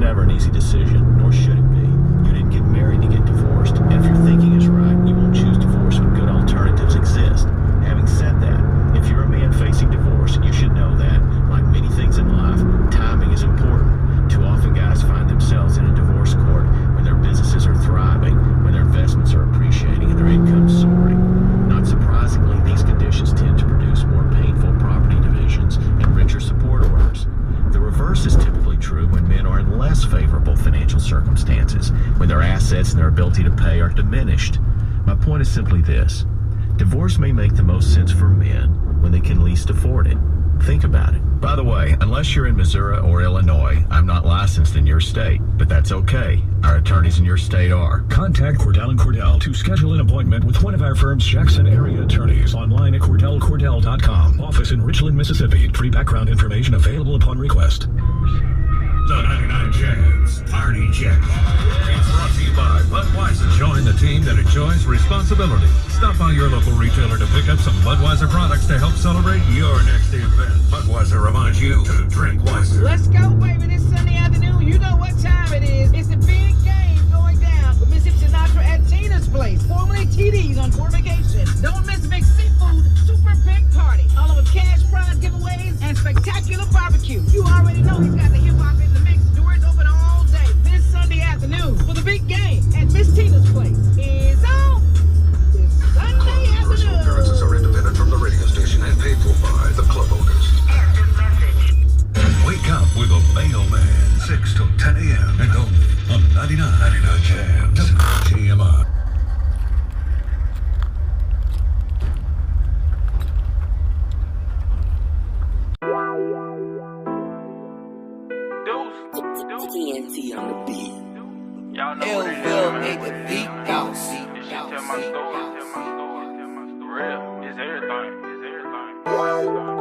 never an easy decision, nor should it be. You didn't get married to get divorced, and if your thinking is right, you won't choose divorce when good alternatives exist. Having said that, if you're a man facing divorce, you should know that, like many things in life, timing is important. Too often guys find themselves in a divorce court when their businesses are thriving, when their investments are appreciating, and their income's soaring. Not surprisingly, these conditions tend to produce more painful property divisions and richer support orders. The reverse is typically true when men are in less favorable financial circumstances, when their assets and their ability to pay are diminished. My point is simply this. Divorce may make the most sense for men when they can least afford it. Think about it. By the way, unless you're in Missouri or Illinois, I'm not licensed in your state, but that's okay. Our attorneys in your state are. Contact Cordell & Cordell to schedule an appointment with one of our firm's Jackson area attorneys online at CordellCordell.com. Office in Richland, Mississippi. Free background information available upon request. The 99 Jams Party Check. It's brought to you by Budweiser. Join the team that enjoys responsibility. Stop by your local retailer to pick up some Budweiser products to help celebrate your next event. Budweiser reminds you to drink wiser. Let's go, baby. This Sunday afternoon. You know what time it is. It's a big game going down with Mississippi Sinatra at Tina's Place, formerly TD's on tour vacation. Don't miss Big Seafood Super Big Party. All of cash prize giveaways and spectacular barbecue. You already know he's got the hip-hop in the mix. Doors open all day this Sunday afternoon for the big game at Miss Tina's Place. Is on this Sunday Personal afternoon. appearances are independent from the radio station and paid for by the club owners. Wake up with a mailman, 6 to 10 a.m. and only on 99 Jams. TMI. TNT on the beat. Y'all know what it is, man. the beat boss. This shit tell my story. Real. It's everything.